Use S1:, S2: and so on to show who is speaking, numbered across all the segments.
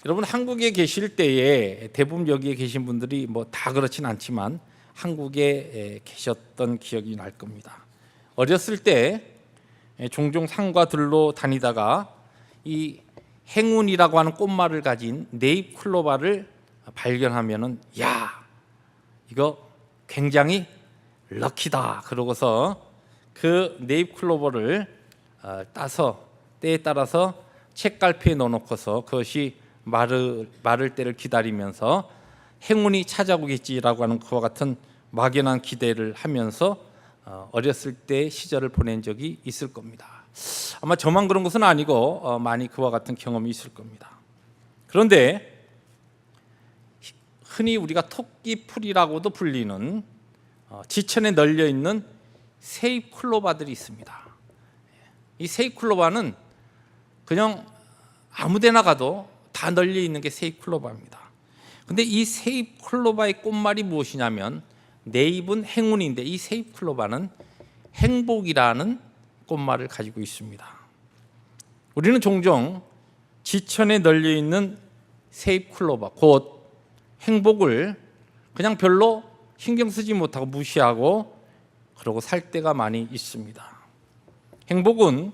S1: 여러분 한국에 계실 때에 대부분 여기에 계신 분들이 뭐 다 그렇진 않지만 한국에 계셨던 기억이 날 겁니다. 어렸을 때 종종 산과 들로 다니다가 이 행운이라고 하는 꽃말을 가진 네잎 클로바를 발견하면은 야, 이거 굉장히 럭키다 그러고서 그 네잎 클로버를 따서 때에 따라서 책갈피에 넣어놓고서 그것이 마를 때를 기다리면서 행운이 찾아오겠지라고 하는 그와 같은 막연한 기대를 하면서 어렸을 때 시절을 보낸 적이 있을 겁니다. 아마 저만 그런 것은 아니고 많이 그와 같은 경험이 있을 겁니다. 그런데 흔히 우리가 토끼풀이라고도 불리는 지천에 널려 있는 세잎 클로바들이 있습니다. 이 세잎 클로바는 그냥 아무데나 가도 다 널려 있는 게 세잎 클로바입니다. 근데 이 세잎 클로바의 꽃말이 무엇이냐면 네잎은 행운인데 이 세잎 클로바는 행복이라는 꽃말을 가지고 있습니다. 우리는 종종 지천에 널려 있는 세잎 클로바 곧 행복을 그냥 별로 신경 쓰지 못하고 무시하고 그러고 살 때가 많이 있습니다. 행복은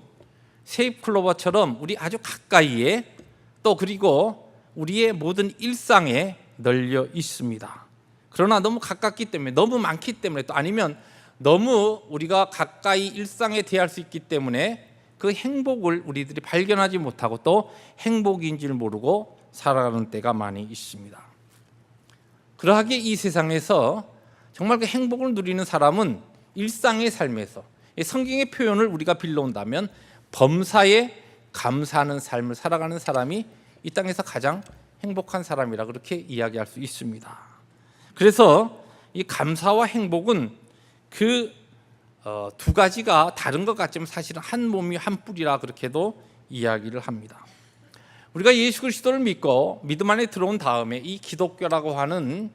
S1: 세잎 클로바처럼 우리 아주 가까이에 또 그리고 우리의 모든 일상에 널려 있습니다. 그러나 너무 가깝기 때문에 너무 많기 때문에 또 아니면 너무 우리가 가까이 일상에 대할 수 있기 때문에 그 행복을 우리들이 발견하지 못하고 또 행복인 줄 모르고 살아가는 때가 많이 있습니다. 그러하기에 이 세상에서 정말 그 행복을 누리는 사람은 일상의 삶에서 성경의 표현을 우리가 빌려온다면 범사에 감사하는 삶을 살아가는 사람이 이 땅에서 가장 행복한 사람이라 그렇게 이야기할 수 있습니다. 그래서 이 감사와 행복은 그 두 가지가 다른 것 같지만 사실은 한 몸이 한 뿔이라 그렇게도 이야기를 합니다. 우리가 예수 그리스도를 믿고 믿음 안에 들어온 다음에 이 기독교라고 하는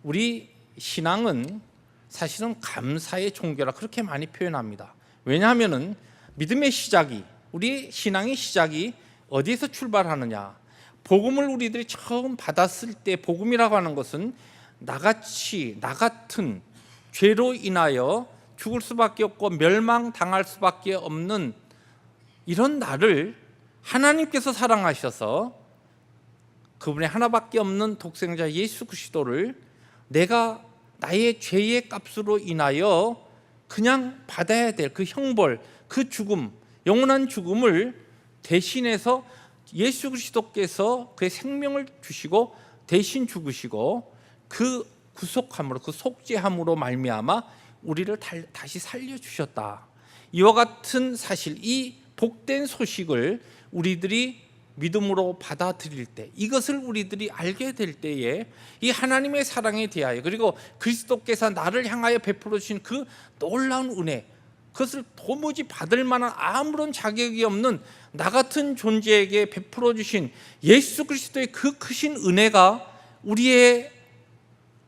S1: 우리 신앙은 사실은 감사의 종교라 그렇게 많이 표현합니다. 왜냐하면 믿음의 시작이 우리 신앙의 시작이 어디에서 출발하느냐? 복음을 우리들이 처음 받았을 때 복음이라고 하는 것은 나 같은 죄로 인하여 죽을 수밖에 없고 멸망당할 수밖에 없는 이런 나를 하나님께서 사랑하셔서 그분의 하나밖에 없는 독생자 예수 그리스도를 내가 나의 죄의 값으로 인하여 그냥 받아야 될 그 형벌, 그 죽음, 영원한 죽음을 대신해서 예수 그리스도께서 그의 생명을 주시고 대신 죽으시고 그 구속함으로 그 속죄함으로 말미암아 우리를 다시 살려주셨다. 이와 같은 사실, 이 복된 소식을 우리들이 믿음으로 받아들일 때, 이것을 우리들이 알게 될 때에 이 하나님의 사랑에 대하여 그리고 그리스도께서 나를 향하여 베풀어 주신 그 놀라운 은혜, 그것을 도무지 받을 만한 아무런 자격이 없는 나 같은 존재에게 베풀어 주신 예수 그리스도의 그 크신 은혜가 우리의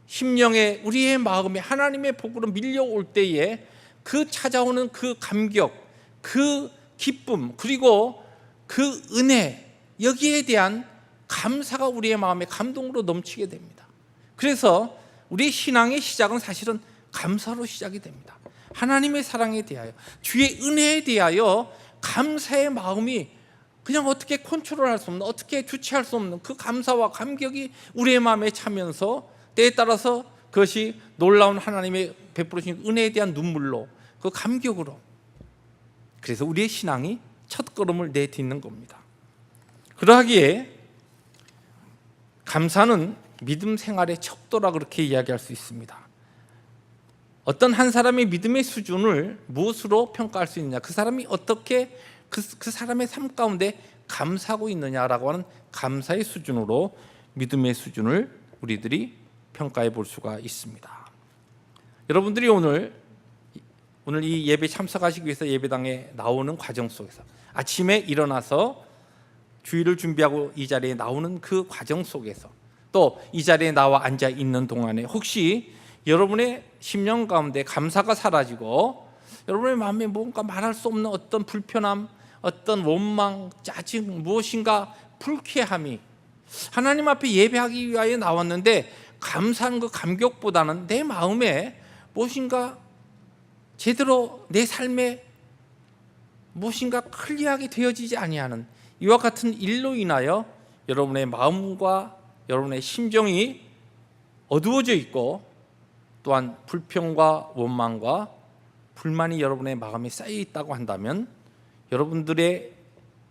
S1: 심령에, 우리의 마음에 하나님의 복으로 밀려올 때에 그 찾아오는 그 감격, 그 기쁨, 그리고 그 은혜, 여기에 대한 감사가 우리의 마음에 감동으로 넘치게 됩니다. 그래서 우리의 신앙의 시작은 사실은 감사로 시작이 됩니다. 하나님의 사랑에 대하여, 주의 은혜에 대하여 감사의 마음이 그냥 어떻게 컨트롤할 수 없는, 어떻게 주체할 수 없는 그 감사와 감격이 우리의 마음에 차면서 때에 따라서 그것이 놀라운 하나님의 베풀으신 은혜에 대한 눈물로, 그 감격으로, 그래서 우리의 신앙이 첫걸음을 내딛는 겁니다. 그러하기에 감사는 믿음 생활의 척도라 그렇게 이야기할 수 있습니다. 어떤 한 사람의 믿음의 수준을 무엇으로 평가할 수 있느냐, 그 사람이 어떻게 그 사람의 삶 가운데 감사하고 있느냐라고 하는 감사의 수준으로 믿음의 수준을 우리들이 평가해 볼 수가 있습니다. 여러분들이 오늘 이 예배 참석하시기 위해서 예배당에 나오는 과정 속에서 아침에 일어나서 주일을 준비하고 이 자리에 나오는 그 과정 속에서 또 이 자리에 나와 앉아 있는 동안에 혹시 여러분의 심령 가운데 감사가 사라지고 여러분의 마음에 뭔가 말할 수 없는 어떤 불편함, 어떤 원망, 짜증, 무엇인가 불쾌함이 하나님 앞에 예배하기 위하여 나왔는데 감사하는 그 감격보다는 내 마음에 무엇인가 제대로 내 삶에 무엇인가 클리어하게 되어지지 아니하는 이와 같은 일로 인하여 여러분의 마음과 여러분의 심정이 어두워져 있고 또한 불평과 원망과 불만이 여러분의 마음에 쌓여 있다고 한다면 여러분들의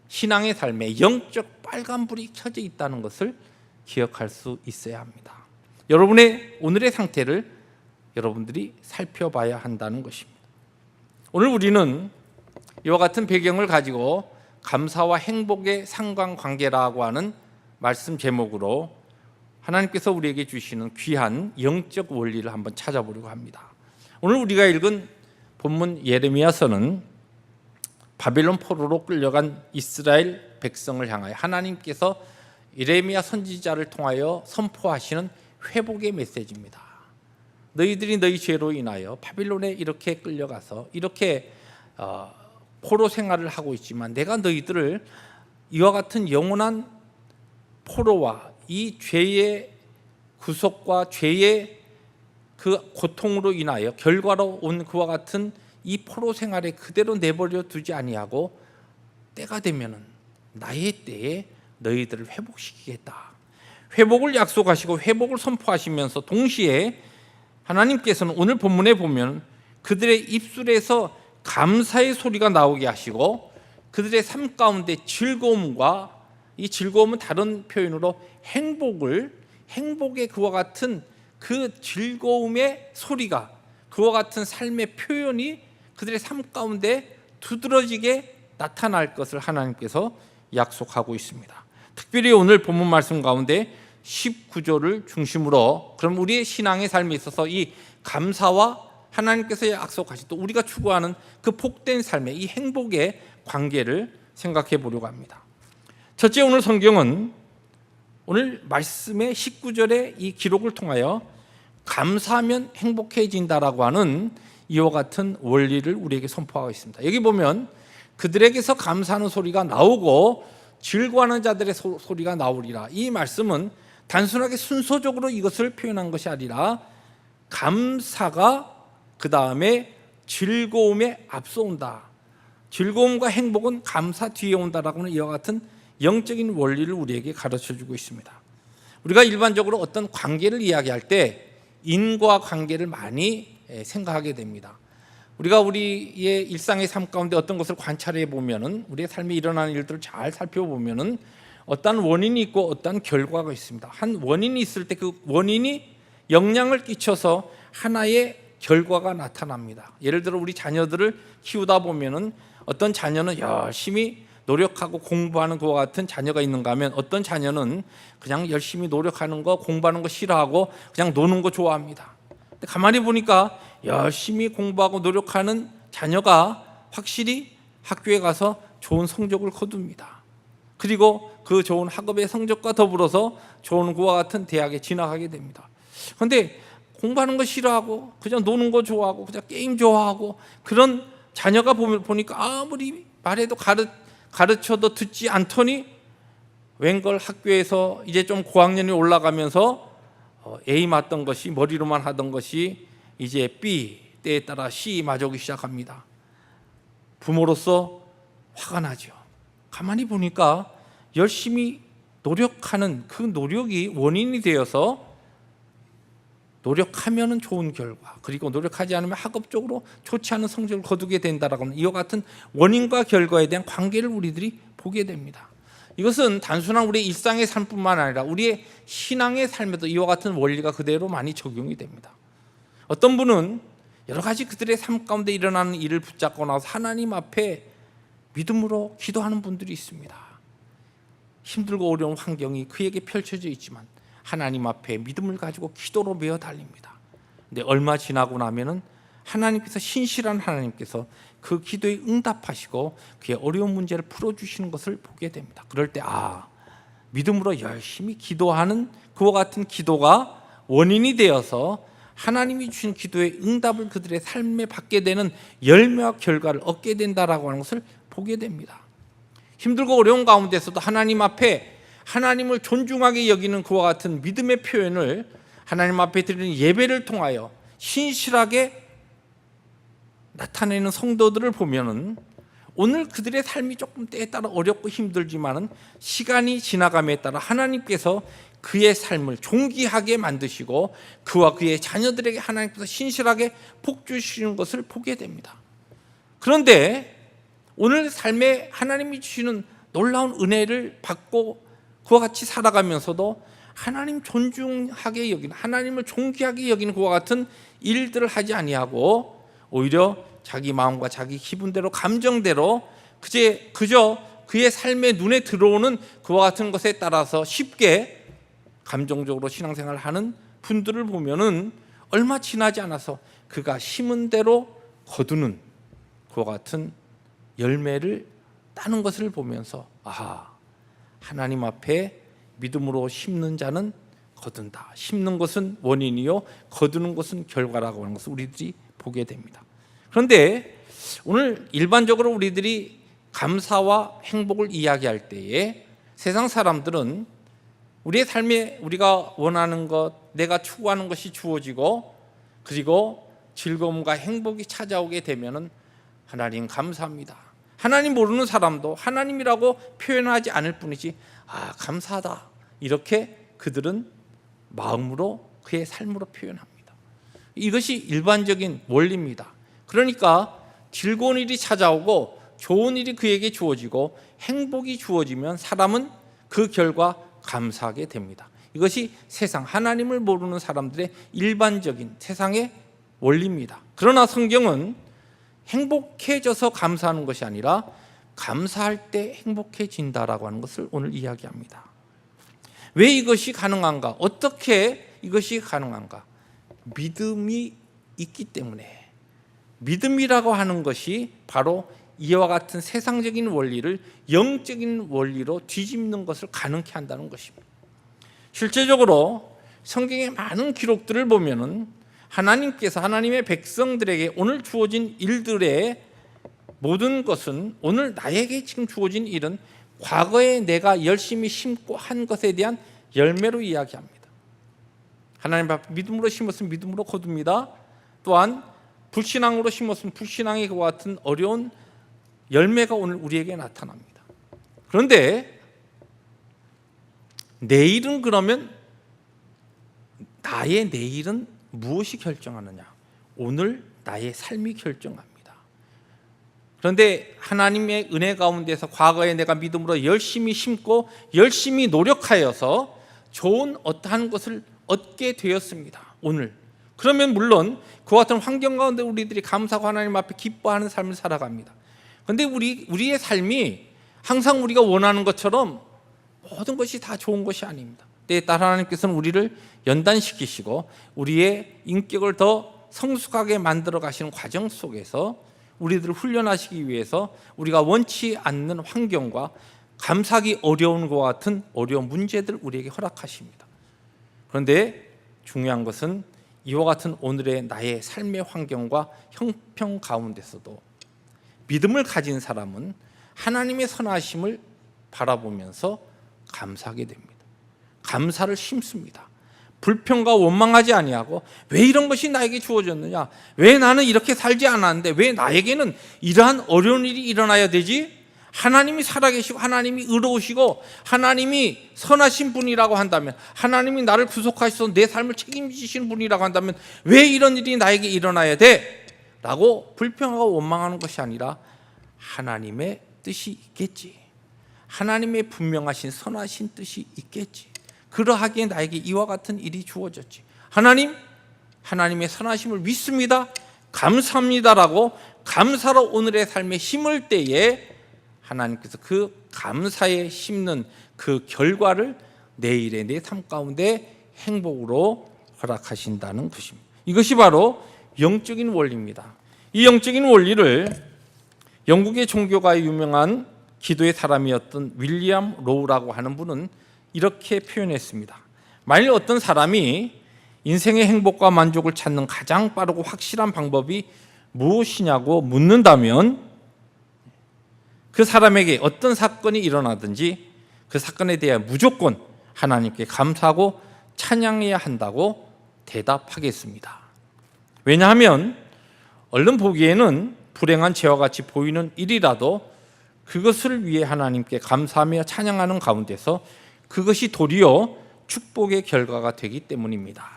S1: 신앙의 삶에 영적 빨간불이 켜져 있다는 것을 기억할 수 있어야 합니다. 여러분의 오늘의 상태를 여러분들이 살펴봐야 한다는 것입니다. 오늘 우리는 이와 같은 배경을 가지고 감사와 행복의 상관관계라고 하는 말씀 제목으로 하나님께서 우리에게 주시는 귀한 영적 원리를 한번 찾아보려고 합니다. 오늘 우리가 읽은 본문 예레미야서는 바벨론 포로로 끌려간 이스라엘 백성을 향하여 하나님께서 예레미야 선지자를 통하여 선포하시는 회복의 메시지입니다. 너희들이 너희 죄로 인하여 바벨론에 이렇게 끌려가서 이렇게 포로 생활을 하고 있지만 내가 너희들을 이와 같은 영원한 포로와 이 죄의 구속과 죄의 그 고통으로 인하여 결과로 온 그와 같은 이 포로 생활에 그대로 내버려 두지 아니하고 때가 되면은 나의 때에 너희들을 회복시키겠다. 회복을 약속하시고 회복을 선포하시면서 동시에 하나님께서는 오늘 본문에 보면 그들의 입술에서 감사의 소리가 나오게 하시고 그들의 삶 가운데 즐거움과 이 즐거움은 다른 표현으로 행복의 그와 같은 그 즐거움의 소리가 그와 같은 삶의 표현이 그들의 삶 가운데 두드러지게 나타날 것을 하나님께서 약속하고 있습니다. 특별히 오늘 본문 말씀 가운데 19절을 중심으로 그럼 우리의 신앙의 삶에 있어서 이 감사와 하나님께서 약속하신 또 우리가 추구하는 그 복된 삶의 이 행복의 관계를 생각해 보려고 합니다. 첫째, 오늘 성경은 오늘 말씀의 19절의 이 기록을 통하여 감사하면 행복해진다라고 하는 이와 같은 원리를 우리에게 선포하고 있습니다. 여기 보면 그들에게서 감사하는 소리가 나오고 즐거워하는 자들의 소리가 나오리라. 이 말씀은 단순하게 순서적으로 이것을 표현한 것이 아니라 감사가 그 다음에 즐거움에 앞서온다. 즐거움과 행복은 감사 뒤에 온다라고 하는 이와 같은 영적인 원리를 우리에게 가르쳐주고 있습니다. 우리가 일반적으로 어떤 관계를 이야기할 때 인과관계를 많이 생각하게 됩니다. 우리가 우리의 일상의 삶 가운데 어떤 것을 관찰해 보면은 우리의 삶에 일어나는 일들을 잘 살펴보면은 어떤 원인이 있고 어떤 결과가 있습니다. 한 원인이 있을 때 그 원인이 영향을 끼쳐서 하나의 결과가 나타납니다. 예를 들어 우리 자녀들을 키우다 보면은 어떤 자녀는 열심히 노력하고 공부하는 것과 같은 자녀가 있는가 하면 어떤 자녀는 그냥 열심히 노력하는 거 공부하는 거 싫어하고 그냥 노는 거 좋아합니다. 근데 가만히 보니까 열심히 공부하고 노력하는 자녀가 확실히 학교에 가서 좋은 성적을 거둡니다. 그리고 그 좋은 학업의 성적과 더불어서 좋은 그와 같은 대학에 진학하게 됩니다. 그런데 공부하는 거 싫어하고 그냥 노는 거 좋아하고 그냥 게임 좋아하고 그런 자녀가 보니까 아무리 말해도 가르쳐도 듣지 않더니 웬걸 학교에서 이제 좀 고학년이 올라가면서 A 맞던 것이 머리로만 하던 것이 이제 B 때에 따라 C 맞아오기 시작합니다. 부모로서 화가 나죠. 가만히 보니까 열심히 노력하는 그 노력이 원인이 되어서 노력하면 좋은 결과 그리고 노력하지 않으면 학업적으로 좋지 않은 성적을 거두게 된다라고 하는 이와 같은 원인과 결과에 대한 관계를 우리들이 보게 됩니다. 이것은 단순한 우리의 일상의 삶뿐만 아니라 우리의 신앙의 삶에도 이와 같은 원리가 그대로 많이 적용이 됩니다. 어떤 분은 여러 가지 그들의 삶 가운데 일어나는 일을 붙잡고 나서 하나님 앞에 믿음으로 기도하는 분들이 있습니다. 힘들고 어려운 환경이 그에게 펼쳐져 있지만 하나님 앞에 믿음을 가지고 기도로 메어 달립니다. 근데 얼마 지나고 나면은 하나님께서 신실한 하나님께서 그 기도에 응답하시고 그의 어려운 문제를 풀어주시는 것을 보게 됩니다. 그럴 때 믿음으로 열심히 기도하는 그와 같은 기도가 원인이 되어서 하나님이 주신 기도의 응답을 그들의 삶에 받게 되는 열매와 결과를 얻게 된다라고 하는 것을 보게 됩니다. 힘들고 어려운 가운데서도 하나님 앞에 하나님을 존중하게 여기는 그와 같은 믿음의 표현을 하나님 앞에 드리는 예배를 통하여 신실하게 나타내는 성도들을 보면은 오늘 그들의 삶이 조금 때에 따라 어렵고 힘들지만은 시간이 지나감에 따라 하나님께서 그의 삶을 존귀하게 만드시고 그와 그의 자녀들에게 하나님께서 신실하게 복 주시는 것을 보게 됩니다. 그런데 오늘 삶에 하나님이 주시는 놀라운 은혜를 받고 그와 같이 살아가면서도 하나님 존중하게 여기는, 하나님을 존귀하게 여기는 그와 같은 일들을 하지 아니하고 오히려 자기 마음과 자기 기분대로 감정대로 그저 그의 삶에 눈에 들어오는 그와 같은 것에 따라서 쉽게 감정적으로 신앙생활을 하는 분들을 보면은 얼마 지나지 않아서 그가 심은 대로 거두는 그와 같은 열매를 따는 것을 보면서 하나님 앞에 믿음으로 심는 자는 거둔다. 심는 것은 원인이요 거두는 것은 결과라고 하는 것을 우리들이 보게 됩니다. 그런데 오늘 일반적으로 우리들이 감사와 행복을 이야기할 때에 세상 사람들은 우리의 삶에 우리가 원하는 것, 내가 추구하는 것이 주어지고 그리고 즐거움과 행복이 찾아오게 되면은 하나님 감사합니다. 하나님 모르는 사람도 하나님이라고 표현하지 않을 뿐이지 감사하다 이렇게 그들은 마음으로 그의 삶으로 표현합니다. 이것이 일반적인 원리입니다. 그러니까 즐거운 일이 찾아오고 좋은 일이 그에게 주어지고 행복이 주어지면 사람은 그 결과 감사하게 됩니다. 이것이 세상 하나님을 모르는 사람들의 일반적인 세상의 원리입니다. 그러나 성경은 행복해져서 감사하는 것이 아니라 감사할 때 행복해진다라고 하는 것을 오늘 이야기합니다. 왜 이것이 가능한가? 어떻게 이것이 가능한가? 믿음이 있기 때문에. 믿음이라고 하는 것이 바로 이와 같은 세상적인 원리를 영적인 원리로 뒤집는 것을 가능케 한다는 것입니다. 실제적으로 성경의 많은 기록들을 보면은 하나님께서 하나님의 백성들에게 오늘 주어진 일들의 모든 것은 오늘 나에게 지금 주어진 일은 과거에 내가 열심히 심고 한 것에 대한 열매로 이야기합니다. 하나님 앞에 믿음으로 심었으면 믿음으로 거둡니다. 또한 불신앙으로 심었으면 불신앙의 그와 같은 어려운 열매가 오늘 우리에게 나타납니다. 그런데 내일은 그러면 나의 내일은 무엇이 결정하느냐? 오늘 나의 삶이 결정합니다. 그런데 하나님의 은혜 가운데서 과거에 내가 믿음으로 열심히 심고 열심히 노력하여서 좋은 어떠한 것을 얻게 되었습니다. 오늘. 그러면 물론 그와 같은 환경 가운데 우리들이 감사하고 하나님 앞에 기뻐하는 삶을 살아갑니다. 그런데 우리의 삶이 항상 우리가 원하는 것처럼 모든 것이 다 좋은 것이 아닙니다. 때에 따라 하나님께서는 우리를 연단시키시고 우리의 인격을 더 성숙하게 만들어 가시는 과정 속에서 우리들을 훈련하시기 위해서 우리가 원치 않는 환경과 감사하기 어려운 것과 같은 어려운 문제들을 우리에게 허락하십니다. 그런데 중요한 것은 이와 같은 오늘의 나의 삶의 환경과 형편 가운데서도 믿음을 가진 사람은 하나님의 선하심을 바라보면서 감사하게 됩니다. 감사를 심습니다. 불평과 원망하지 아니하고 왜 이런 것이 나에게 주어졌느냐? 왜 나는 이렇게 살지 않았는데 왜 나에게는 이러한 어려운 일이 일어나야 되지? 하나님이 살아계시고 하나님이 의로우시고 하나님이 선하신 분이라고 한다면, 하나님이 나를 구속하셔서 내 삶을 책임지시는 분이라고 한다면 왜 이런 일이 나에게 일어나야 돼? 라고 불평하고 원망하는 것이 아니라 하나님의 뜻이 있겠지, 하나님의 분명하신 선하신 뜻이 있겠지, 그러하기에 나에게 이와 같은 일이 주어졌지, 하나님의 선하심을 믿습니다, 감사합니다라고 감사로 오늘의 삶에 심을 때에 하나님께서 그 감사에 심는 그 결과를 내일의 내 삶 가운데 행복으로 허락하신다는 것입니다. 이것이 바로 영적인 원리입니다. 이 영적인 원리를 영국의 종교가의 유명한 기도의 사람이었던 윌리엄 로우라고 하는 분은 이렇게 표현했습니다. 만일 어떤 사람이 인생의 행복과 만족을 찾는 가장 빠르고 확실한 방법이 무엇이냐고 묻는다면 그 사람에게 어떤 사건이 일어나든지 그 사건에 대해 무조건 하나님께 감사하고 찬양해야 한다고 대답하겠습니다. 왜냐하면 얼른 보기에는 불행한 죄와 같이 보이는 일이라도 그것을 위해 하나님께 감사하며 찬양하는 가운데서 그것이 도리어 축복의 결과가 되기 때문입니다.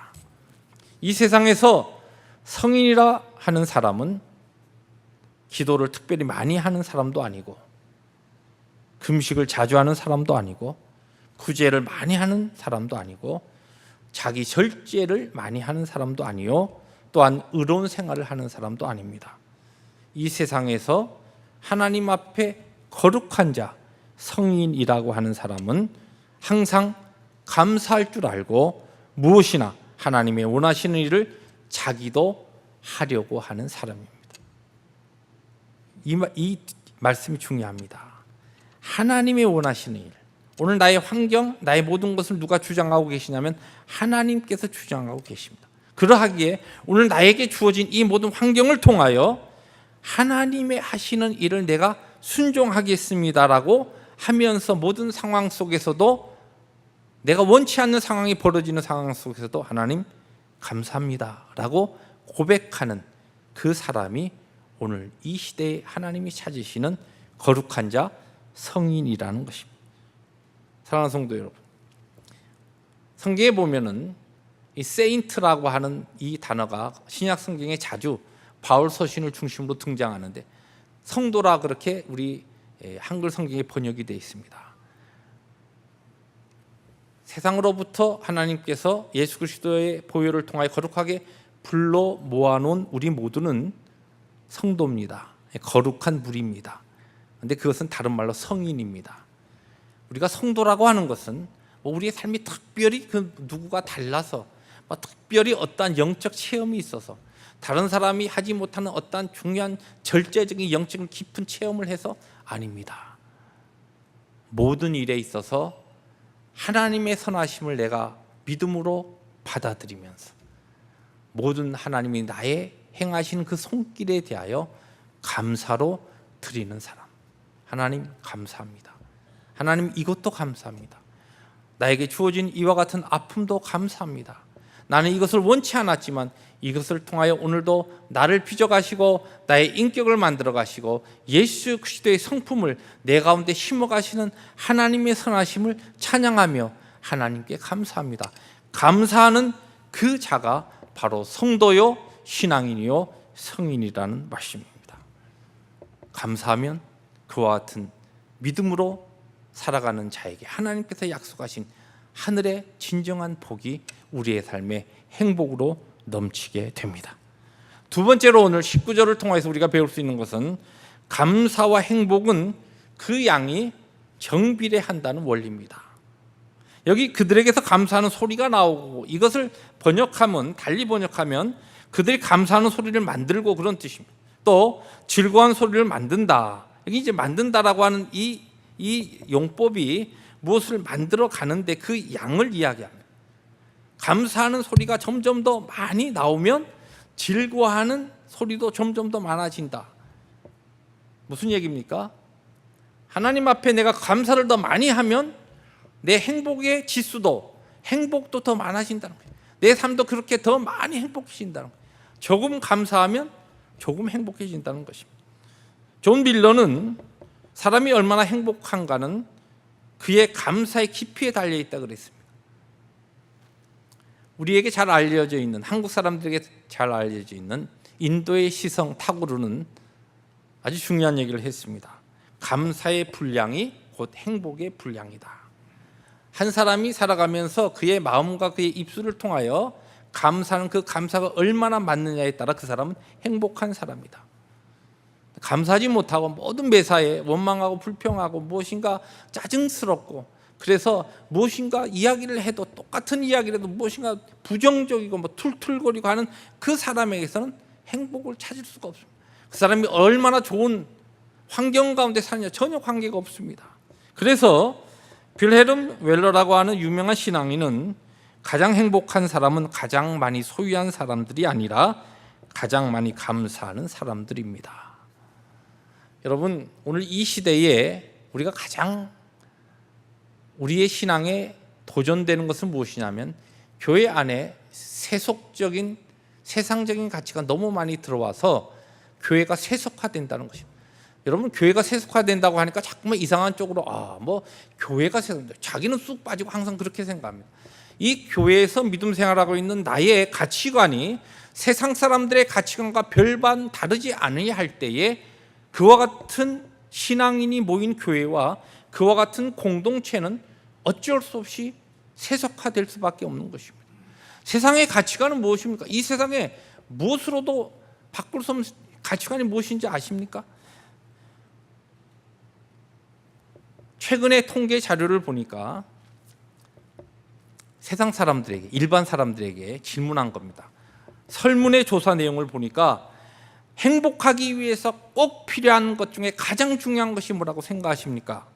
S1: 이 세상에서 성인이라 하는 사람은 기도를 특별히 많이 하는 사람도 아니고 금식을 자주 하는 사람도 아니고 구제를 많이 하는 사람도 아니고 자기 절제를 많이 하는 사람도 아니요 또한 의로운 생활을 하는 사람도 아닙니다. 이 세상에서 하나님 앞에 거룩한 자, 성인이라고 하는 사람은 항상 감사할 줄 알고 무엇이나 하나님의 원하시는 일을 자기도 하려고 하는 사람입니다. 이 말씀이 중요합니다. 하나님의 원하시는 일, 오늘 나의 환경, 나의 모든 것을 누가 주장하고 계시냐면 하나님께서 주장하고 계십니다. 그러하기에 오늘 나에게 주어진 이 모든 환경을 통하여 하나님의 하시는 일을 내가 순종하겠습니다라고 하면서 모든 상황 속에서도 내가 원치 않는 상황이 벌어지는 상황 속에서도 하나님 감사합니다라고 고백하는 그 사람이 오늘 이 시대에 하나님이 찾으시는 거룩한 자, 성인이라는 것입니다. 사랑하는 성도 여러분, 성경에 보면은 이 세인트라고 하는 이 단어가 신약 성경에 자주 바울 서신을 중심으로 등장하는데 성도라 그렇게 우리 한글 성경에 번역이 되어 있습니다. 세상으로부터 하나님께서 예수 그리스도의 보혈을 통하여 거룩하게 불러 모아놓은 우리 모두는 성도입니다. 거룩한 무리입니다. 그런데 그것은 다른 말로 성인입니다. 우리가 성도라고 하는 것은 우리의 삶이 특별히 그 누구가 달라서 특별히 어떠한 영적 체험이 있어서 다른 사람이 하지 못하는 어떠한 중요한 절제적인 영적인 깊은 체험을 해서 아닙니다. 모든 일에 있어서 하나님의 선하심을 내가 믿음으로 받아들이면서 모든 하나님이 나의 행하신 그 손길에 대하여 감사로 드리는 사람. 하나님 감사합니다. 하나님 이것도 감사합니다. 나에게 주어진 이와 같은 아픔도 감사합니다. 나는 이것을 원치 않았지만 이것을 통하여 오늘도 나를 빚어가시고 나의 인격을 만들어 가시고 예수 그리스도의 성품을 내 가운데 심어 가시는 하나님의 선하심을 찬양하며 하나님께 감사합니다. 감사하는 그 자가 바로 성도요 신앙인이요 성인이라는 말씀입니다. 감사하면 그와 같은 믿음으로 살아가는 자에게 하나님께서 약속하신 하늘의 진정한 복이 우리의 삶의 행복으로 넘치게 됩니다. 두 번째로 오늘 19절을 통해서 우리가 배울 수 있는 것은 감사와 행복은 그 양이 정비례한다는 원리입니다. 여기 그들에게서 감사하는 소리가 나오고 이것을 번역하면 달리 번역하면 그들이 감사하는 소리를 만들고 그런 뜻입니다. 또 즐거운 소리를 만든다. 여기 이제 만든다라고 하는 이 용법이 무엇을 만들어 가는데 그 양을 이야기합니다. 감사하는 소리가 점점 더 많이 나오면 즐거워하는 소리도 점점 더 많아진다. 무슨 얘기입니까? 하나님 앞에 내가 감사를 더 많이 하면 내 행복의 지수도 행복도 더 많아진다는 거예요. 내 삶도 그렇게 더 많이 행복해진다는 거예요. 조금 감사하면 조금 행복해진다는 것입니다. 존 밀러는 사람이 얼마나 행복한가는 그의 감사의 깊이에 달려있다 그랬습니다. 우리에게 잘 알려져 있는 한국 사람들에게 잘 알려져 있는 인도의 시성 타구르는 아주 중요한 얘기를 했습니다. 감사의 분량이 곧 행복의 분량이다. 한 사람이 살아가면서 그의 마음과 그의 입술을 통하여 감사하는 그 감사가 얼마나 맞느냐에 따라 그 사람은 행복한 사람이다. 감사하지 못하고 모든 매사에 원망하고 불평하고 무엇인가 짜증스럽고 그래서 무엇인가 이야기를 해도 똑같은 이야기를 해도 무엇인가 부정적이고 툴툴거리고 하는 그 사람에게서는 행복을 찾을 수가 없습니다. 그 사람이 얼마나 좋은 환경 가운데 사느냐 전혀 관계가 없습니다. 그래서 빌헬름 웰러라고 하는 유명한 신앙인은 가장 행복한 사람은 가장 많이 소유한 사람들이 아니라 가장 많이 감사하는 사람들입니다. 여러분 오늘 이 시대에 우리가 가장 우리의 신앙에 도전되는 것은 무엇이냐면 교회 안에 세속적인 세상적인 가치가 너무 많이 들어와서 교회가 세속화된다는 것입니다. 여러분, 교회가 세속화된다고 하니까 자꾸만 이상한 쪽으로 교회가 자기는 쑥 빠지고 항상 그렇게 생각합니다. 이 교회에서 믿음 생활하고 있는 나의 가치관이 세상 사람들의 가치관과 별반 다르지 않으냐 할 때에 그와 같은 신앙인이 모인 교회와 그와 같은 공동체는 어쩔 수 없이 세속화될 수밖에 없는 것입니다. 세상의 가치관은 무엇입니까? 이 세상에 무엇으로도 바꿀 수 없는 가치관이 무엇인지 아십니까? 최근에 통계 자료를 보니까 세상 사람들에게, 일반 사람들에게 질문한 겁니다. 설문의 조사 내용을 보니까 행복하기 위해서 꼭 필요한 것 중에 가장 중요한 것이 뭐라고 생각하십니까?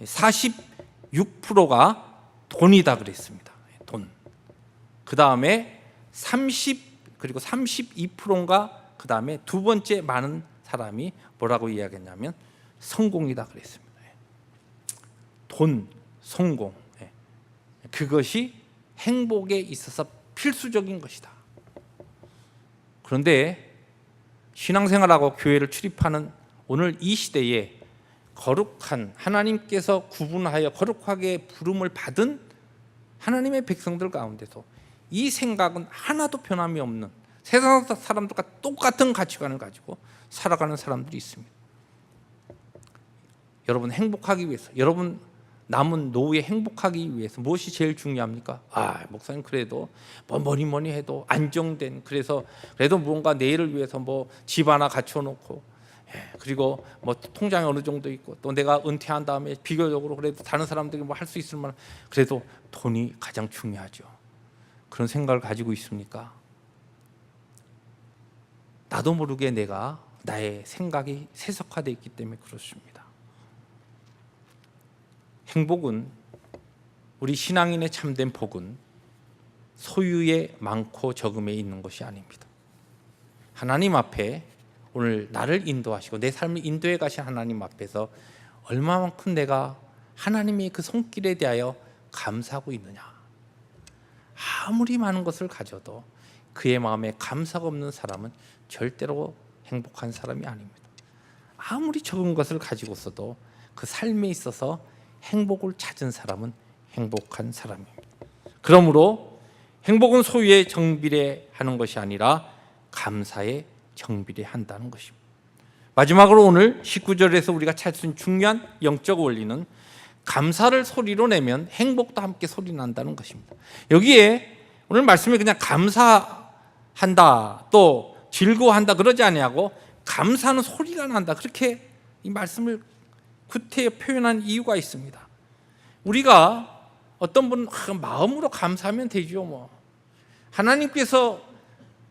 S1: 46%가 돈이다 그랬습니다. 돈. 그 다음에 32%인가 그 다음에 두 번째 많은 사람이 뭐라고 이야기했냐면 성공이다 그랬습니다. 돈, 성공, 그것이 행복에 있어서 필수적인 것이다. 그런데 신앙생활하고 교회를 출입하는 오늘 이 시대에 거룩한 하나님께서 구분하여 거룩하게 부름을 받은 하나님의 백성들 가운데서 이 생각은 하나도 변함이 없는 세상 사람들과 똑같은 가치관을 가지고 살아가는 사람들이 있습니다. 여러분 여러분 남은 노후에 행복하기 위해서 무엇이 제일 중요합니까? 목사님 그래도 뭐니 해도 안정된, 그래서 그래도 뭔가 내일을 위해서 집 하나 갖춰놓고, 그리고 통장에 어느 정도 있고, 또 내가 은퇴한 다음에 비교적으로 그래도 다른 사람들이 할 수 있을 만한, 그래도 돈이 가장 중요하죠. 그런 생각을 가지고 있습니까? 나도 모르게 나의 생각이 세속화되어 있기 때문에 그렇습니다. 행복은, 우리 신앙인의 참된 복은 소유에 많고 적음에 있는 것이 아닙니다. 하나님 앞에 오늘 나를 인도하시고 내 삶을 인도해 가신 하나님 앞에서 얼마만큼 내가 하나님의 그 손길에 대하여 감사하고 있느냐. 아무리 많은 것을 가져도 그의 마음에 감사가 없는 사람은 절대로 행복한 사람이 아닙니다. 아무리 적은 것을 가지고 있어도 그 삶에 있어서 행복을 찾은 사람은 행복한 사람입니다. 그러므로 행복은 소유에 정비례하는 것이 아니라 감사에 정비례한다는 것입니다. 마지막으로 오늘 19절에서 우리가 찾을 수 있는 중요한 영적 원리는 감사를 소리로 내면 행복도 함께 소리 난다는 것입니다. 여기에 오늘 말씀에 그냥 감사한다 또 즐거워한다 그러지 아니하고 감사는 소리가 난다, 그렇게 이 말씀을 구태여 표현한 이유가 있습니다. 우리가 어떤 분은 마음으로 감사하면 되죠. 하나님께서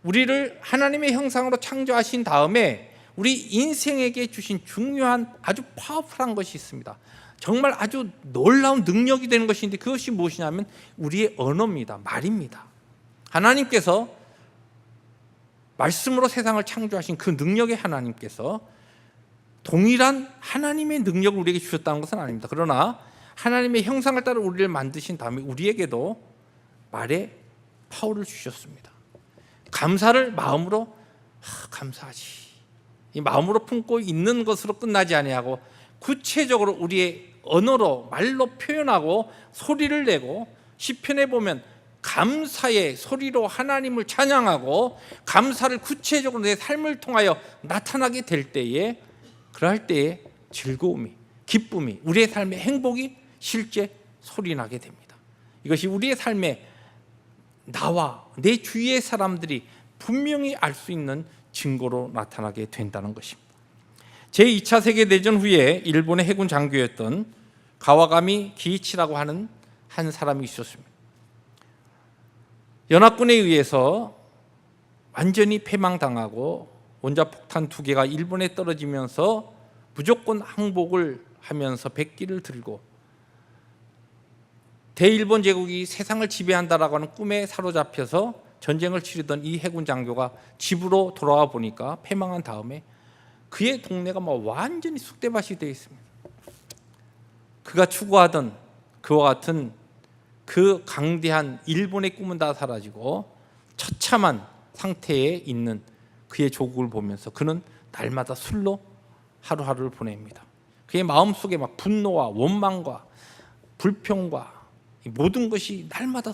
S1: 우리를 하나님의 형상으로 창조하신 다음에 우리 인생에게 주신 중요한 아주 파워풀한 것이 있습니다. 정말 아주 놀라운 능력이 되는 것인데 그것이 무엇이냐면 우리의 언어입니다. 말입니다. 하나님께서 말씀으로 세상을 창조하신 그 능력의 하나님께서 동일한 하나님의 능력을 우리에게 주셨다는 것은 아닙니다. 그러나 하나님의 형상을 따라 우리를 만드신 다음에 우리에게도 말의 파워를 주셨습니다. 감사를 마음으로 감사하지, 이 마음으로 품고 있는 것으로 끝나지 아니하고 구체적으로 우리의 언어로 말로 표현하고 소리를 내고, 시편에 보면 감사의 소리로 하나님을 찬양하고 감사를 구체적으로 내 삶을 통하여 나타나게 될 때에, 그럴 때에 즐거움이, 기쁨이, 우리의 삶의 행복이 실제 소리나게 됩니다. 이것이 우리의 삶에 나와 내 주위의 사람들이 분명히 알 수 있는 증거로 나타나게 된다는 것입니다. 제2차 세계대전 후에 일본의 해군 장교였던 가와가미 기이치라고 하는 한 사람이 있었습니다. 연합군에 의해서 완전히 패망당하고 원자폭탄 2개가 일본에 떨어지면서 무조건 항복을 하면서 백기를 들고 대일본 제국이 세상을 지배한다라고 하는 꿈에 사로잡혀서 전쟁을 치르던 이 해군 장교가 집으로 돌아와 보니까 패망한 다음에 그의 동네가 완전히 쑥대밭이 되어 있습니다. 그가 추구하던 그와 같은 그 강대한 일본의 꿈은 다 사라지고 처참한 상태에 있는 그의 조국을 보면서 그는 날마다 술로 하루하루를 보냅니다. 그의 마음속에 막 분노와 원망과 불평과 모든 것이 날마다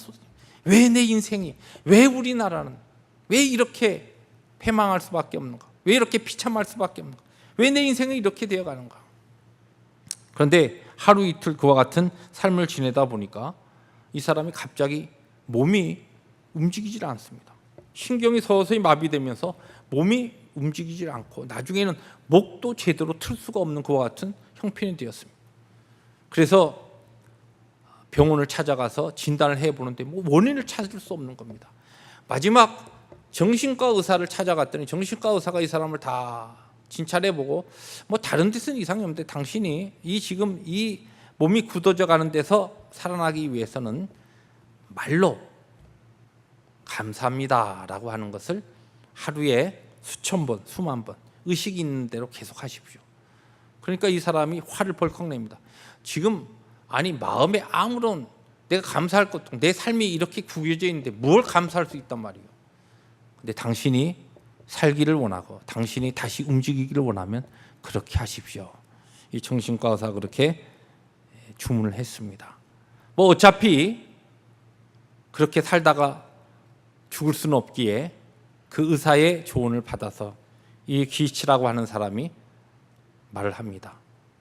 S1: 왜 내 인생이, 왜 우리나라는 왜 이렇게 패망할 수밖에 없는가, 왜 이렇게 비참할 수밖에 없는가, 왜 내 인생은 이렇게 되어가는가. 그런데 하루 이틀 그와 같은 삶을 지내다 보니까 이 사람이 갑자기 몸이 움직이질 않습니다. 신경이 서서히 마비되면서 몸이 움직이질 않고 나중에는 목도 제대로 틀 수가 없는 그와 같은 형편이 되었습니다. 그래서 병원을 찾아가서 진단을 해보는데 뭐 원인을 찾을 수 없는 겁니다. 마지막 정신과 의사를 찾아갔더니 정신과 의사가 이 사람을 다 진찰해보고 뭐 다른 데서는 이상이 없는데 당신이 지금 이 몸이 굳어져 가는 데서 살아나기 위해서는 말로 감사합니다라고 하는 것을 하루에 수천 번, 수만 번 의식이 있는 대로 계속 하십시오. 그러니까 이 사람이 화를 벌컥 냅니다. 지금 아니 마음에 아무런 내가 감사할 것도, 내 삶이 이렇게 구겨져 있는데 뭘 감사할 수 있단 말이에요. 근데 당신이 살기를 원하고 당신이 다시 움직이기를 원하면 그렇게 하십시오. 이 정신과 의사가 그렇게 주문을 했습니다. 뭐 어차피 그렇게 살다가 죽을 수는 없기에 그 의사의 조언을 받아서 이 기치라고 하는 사람이 말을 합니다.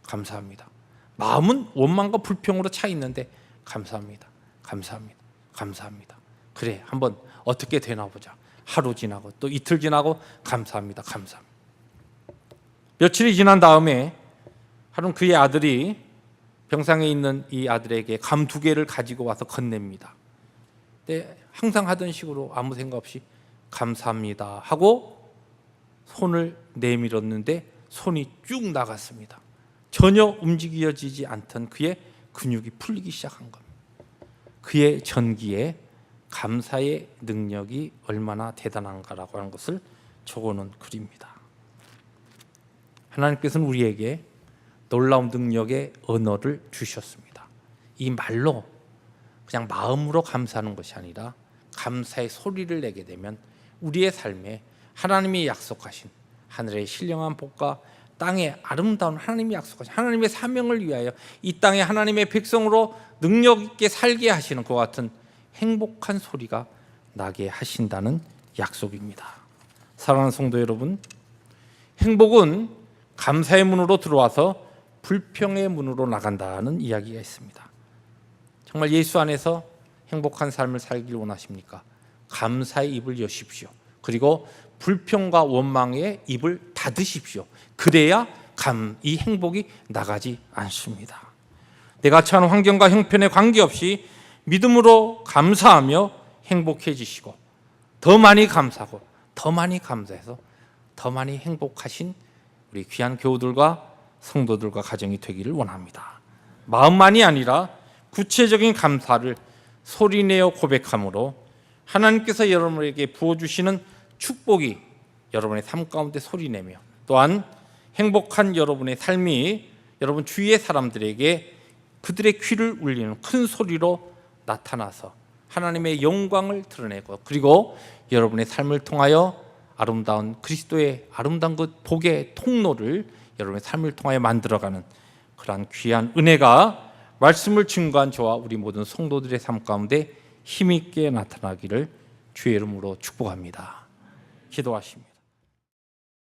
S1: 감사합니다. 마음은 원망과 불평으로 차 있는데 감사합니다. 감사합니다. 감사합니다. 그래, 한번 어떻게 되나 보자. 하루 지나고 또 이틀 지나고 감사합니다. 감사합니다. 며칠이 지난 다음에 하루는 그의 아들이 병상에 있는 이 아들에게 감 2개를 가지고 와서 건넵니다. 근데 항상 하던 식으로 아무 생각 없이 감사합니다 하고 손을 내밀었는데 손이 쭉 나갔습니다. 전혀 움직여지지 않던 그의 근육이 풀리기 시작한 겁니다. 그의 전기에 감사의 능력이 얼마나 대단한가라고 하는 것을 적어놓은 글입니다. 하나님께서는 우리에게 놀라운 능력의 언어를 주셨습니다. 이 말로 그냥 마음으로 감사하는 것이 아니라 감사의 소리를 내게 되면 우리의 삶에 하나님이 약속하신 하늘의 신령한 복과 땅의 아름다운 하나님이 약속하신 하나님의 사명을 위하여 이 땅에 하나님의 백성으로 능력 있게 살게 하시는 그와 같은 행복한 소리가 나게 하신다는 약속입니다. 사랑하는 성도 여러분, 행복은 감사의 문으로 들어와서 불평의 문으로 나간다는 이야기가 있습니다. 정말 예수 안에서 행복한 삶을 살기를 원하십니까? 감사의 입을 여십시오. 그리고 불평과 원망의 입을 닫으십시오. 그래야 이 행복이 나가지 않습니다. 내가 처한 환경과 형편에 관계없이 믿음으로 감사하며 행복해지시고 더 많이 감사하고 더 많이 감사해서 더 많이 행복하신 우리 귀한 교우들과 성도들과 가정이 되기를 원합니다. 마음만이 아니라 구체적인 감사를 소리내어 고백함으로 하나님께서 여러분에게 부어주시는 축복이 여러분의 삶 가운데 소리내며 또한 행복한 여러분의 삶이 여러분 주위의 사람들에게 그들의 귀를 울리는 큰 소리로 나타나서 하나님의 영광을 드러내고 그리고 여러분의 삶을 통하여 아름다운 그리스도의 아름다운 그 복의 통로를 여러분의 삶을 통하여 만들어가는 그러한 귀한 은혜가 말씀을 증거한 저와 우리 모든 성도들의 삶 가운데 힘있게 나타나기를 주의 이름으로 축복합니다. 기도하십니다.